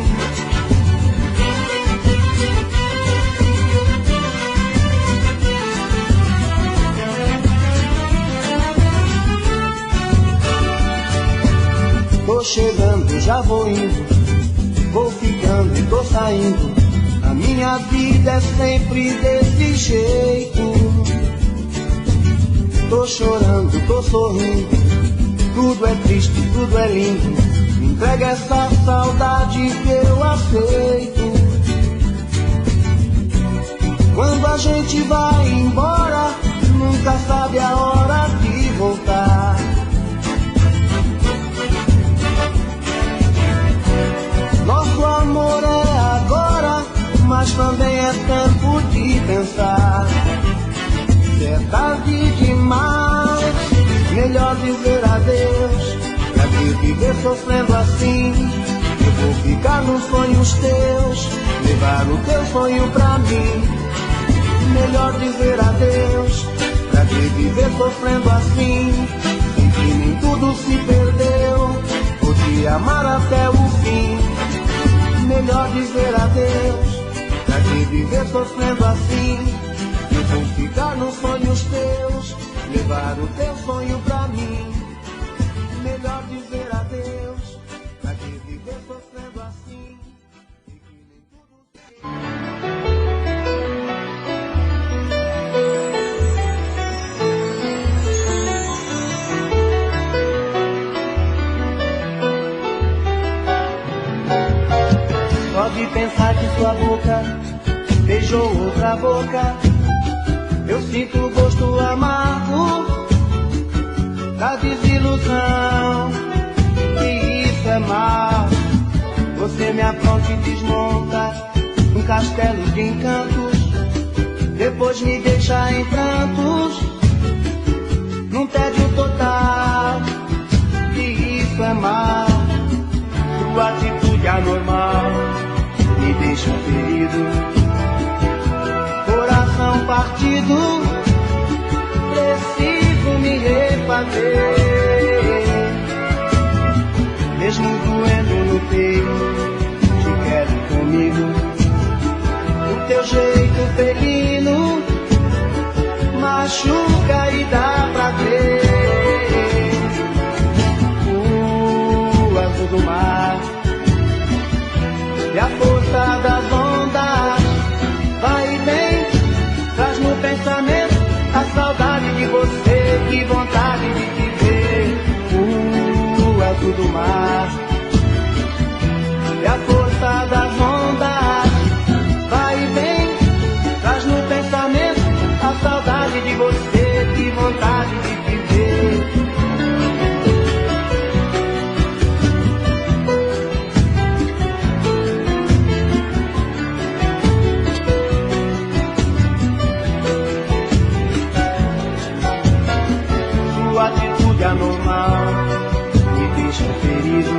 S1: Tô chegando, já vou indo, vou ficando e tô saindo. A minha vida é sempre desse jeito. Tô chorando, tô sorrindo, tudo é triste, tudo é lindo. Me entrega essa saudade que eu aceito. Quando a gente vai embora, nunca sabe a hora de voltar. Nosso amor é agora, mas também é tempo de pensar. Se é tarde demais, melhor dizer adeus. Pra que viver sofrendo assim? Eu vou ficar nos sonhos teus, levar o teu sonho pra mim. Melhor dizer adeus. Pra que viver sofrendo assim? E que nem tudo se perdeu, vou te amar até o fim. Melhor dizer adeus. Pra que viver sofrendo assim? Eu vou ficar nos sonhos teus, levar o teu sonho pra mim. Melhor dizer adeus. Pra que viver sofrendo assim? E que nem tudo Pode pensar que sua boca beijou outra boca. Eu sinto o gosto amargo da desilusão, e isso é mal. Você me apronta e desmonta um castelo de encantos, depois me deixa em prantos, num tédio total, e isso é mal. Sua atitude anormal me deixa ferido, coração partido, preciso me refazer. Mesmo doendo no peito, te quero comigo. O teu jeito felino machuca e dá pra ver. O azul do mar e a força das ondas vai e vem, traz no pensamento a saudade de você, que vontade de te ver. O azul do mar e a força das ondas vai e vem, traz no pensamento a saudade de você, que vontade de te ver. Anormal me deixa ferido,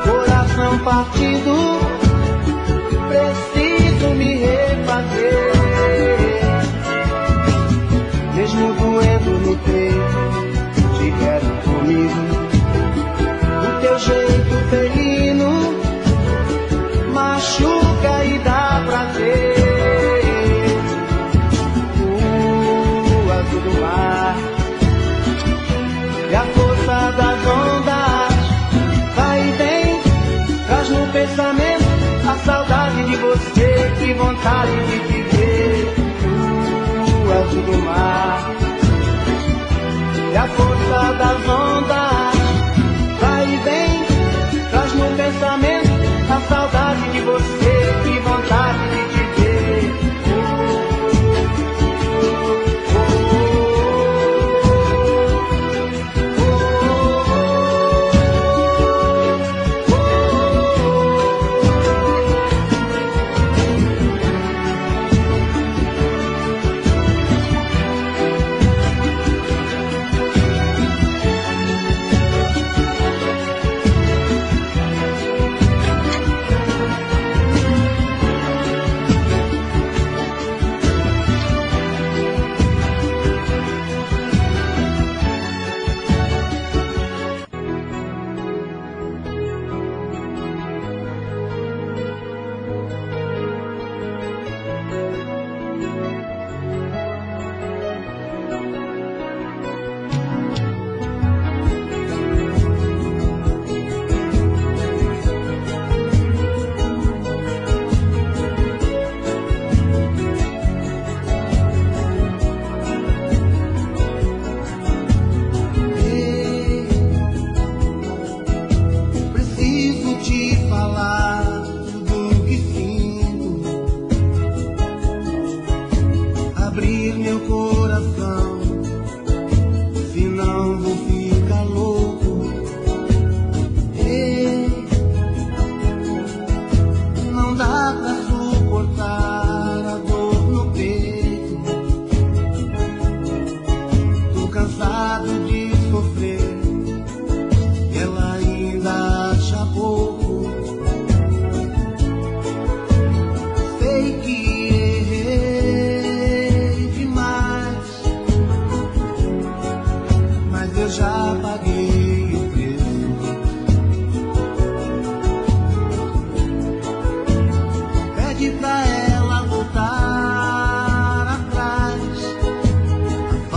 S1: coração partido, preciso me refazer. Mesmo doendo no peito, te quero comigo. O teu jeito felino machuca e dá prazer. O azul do mar e a força das ondas vai e vem, traz no pensamento a saudade de você, que vontade de te ver. O azul do mar e a força das ondas vai e vem, traz no pensamento a saudade de você, que vontade de te ver.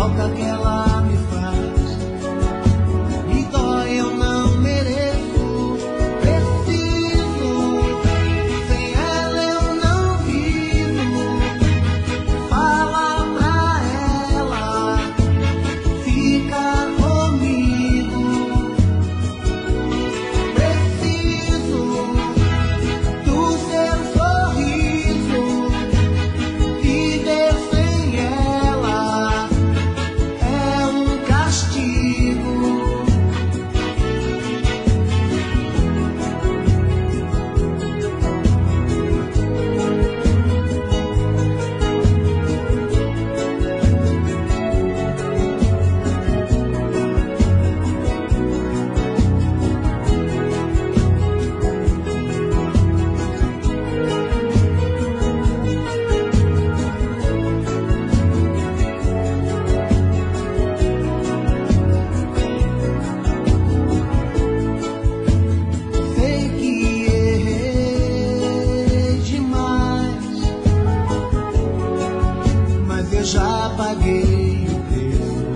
S1: falta que ela me faz. Me dói, eu não mereço, preciso. Sem ela eu não vivo. Fala pra ela, fica comigo. Preciso do seu sorriso. Viver sem ela é um castigo. Sei que errei demais, mas eu já paguei o preço.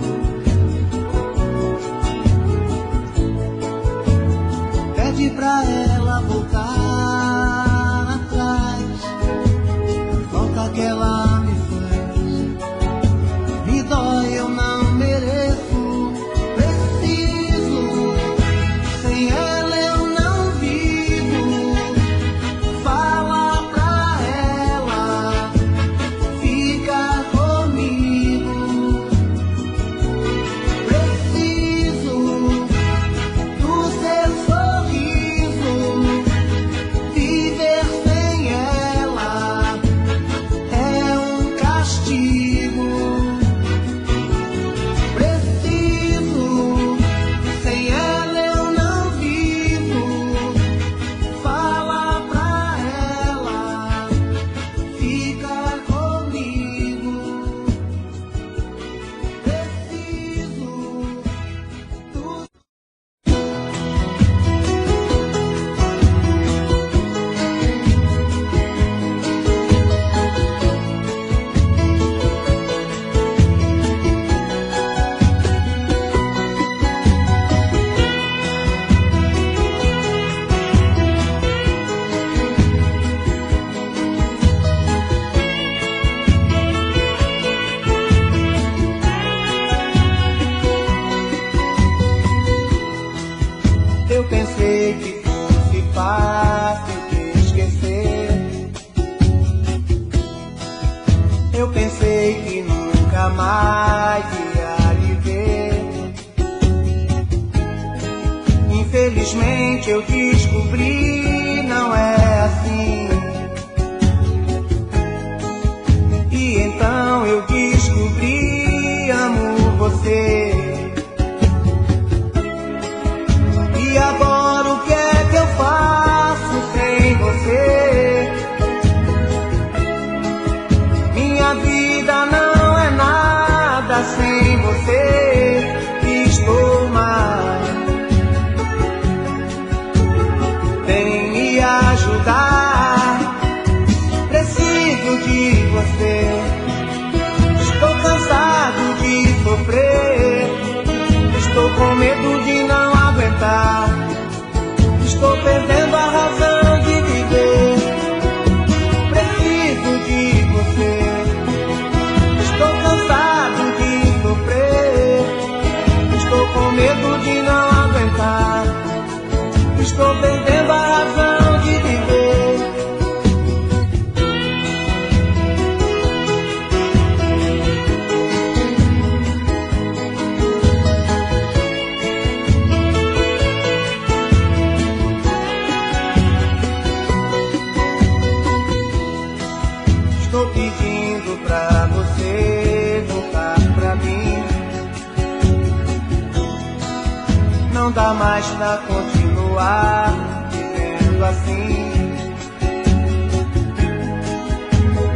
S1: Pede pra ela voltar atrás. Falta que ela me faz. Me dói, eu não mereço. Preciso. Sem ela eu não vivo. Fala pra ela, fica comigo. Preciso do seu sorriso. Viver sem ela é um castigo. Preciso, sem ela eu não vivo. Fala pra ela, fica comigo. Preciso do Eu pensei que fosse fácil te esquecer. Eu pensei que nunca mais ia lhe ver. Infelizmente eu descobri, não é assim. E então eu descobri, amo você. E agora o que é que eu faço sem você? Minha vida não é nada sem você. Estou mal. Vem me ajudar. Preciso de você. Estou cansado de sofrer. Estou com medo de não aguentar. Estou perdendo a razão de viver. Preciso de você. Estou cansado de sofrer. Estou com medo de não aguentar. Estou perdendo a razão de viver. Estou pedindo pra você voltar pra mim. Não dá mais pra continuar vivendo assim.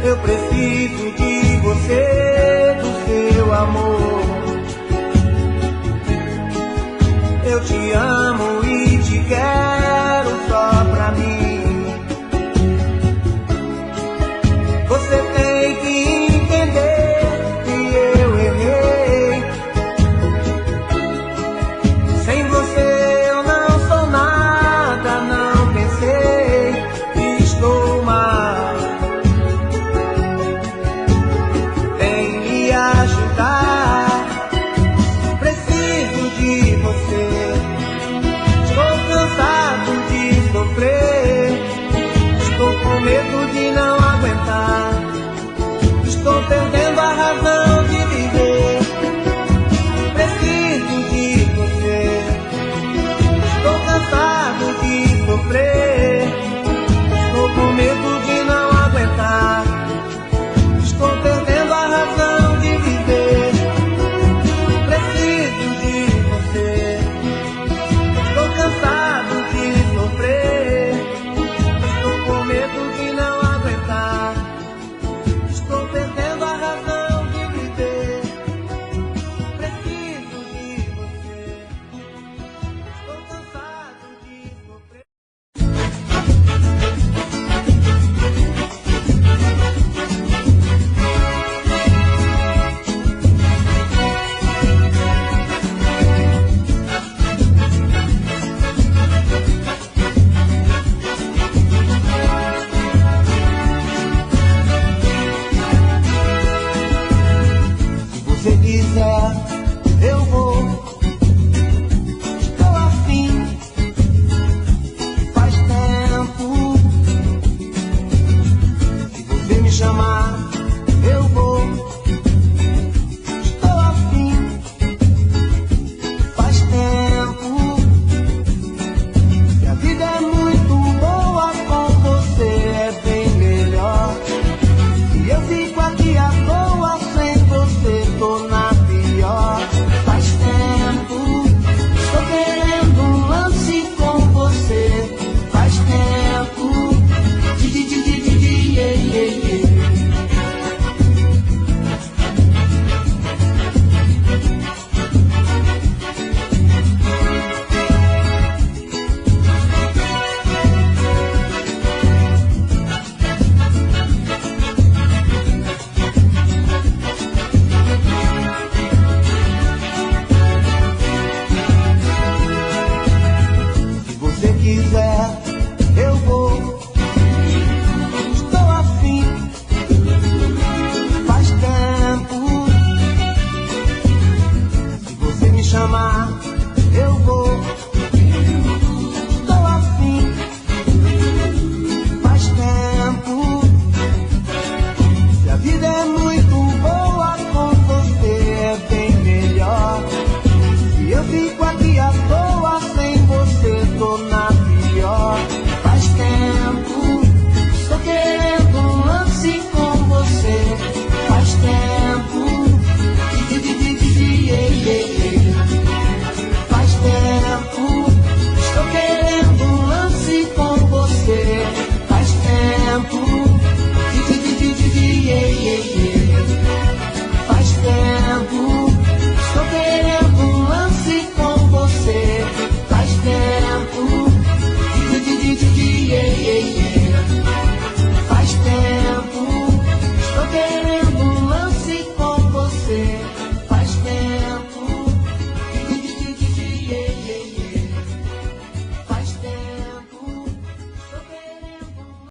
S1: Eu preciso de você, do seu amor. Eu te amo e te quero só pra mim. Você tem que entender que eu errei. quiser, eu vou. Estou afim, faz tempo. Se você me chamar, eu vou. Estou afim, faz tempo. Que a vida é muito boa, com você é bem melhor. E eu fico aqui à toa, sem você tô na pior. Faz tempo, tô querendo um lance com você. Faz tempo, yeah, yeah, yeah. Se você quiser, eu vou. Estou afim, faz tempo. Se você me chamar,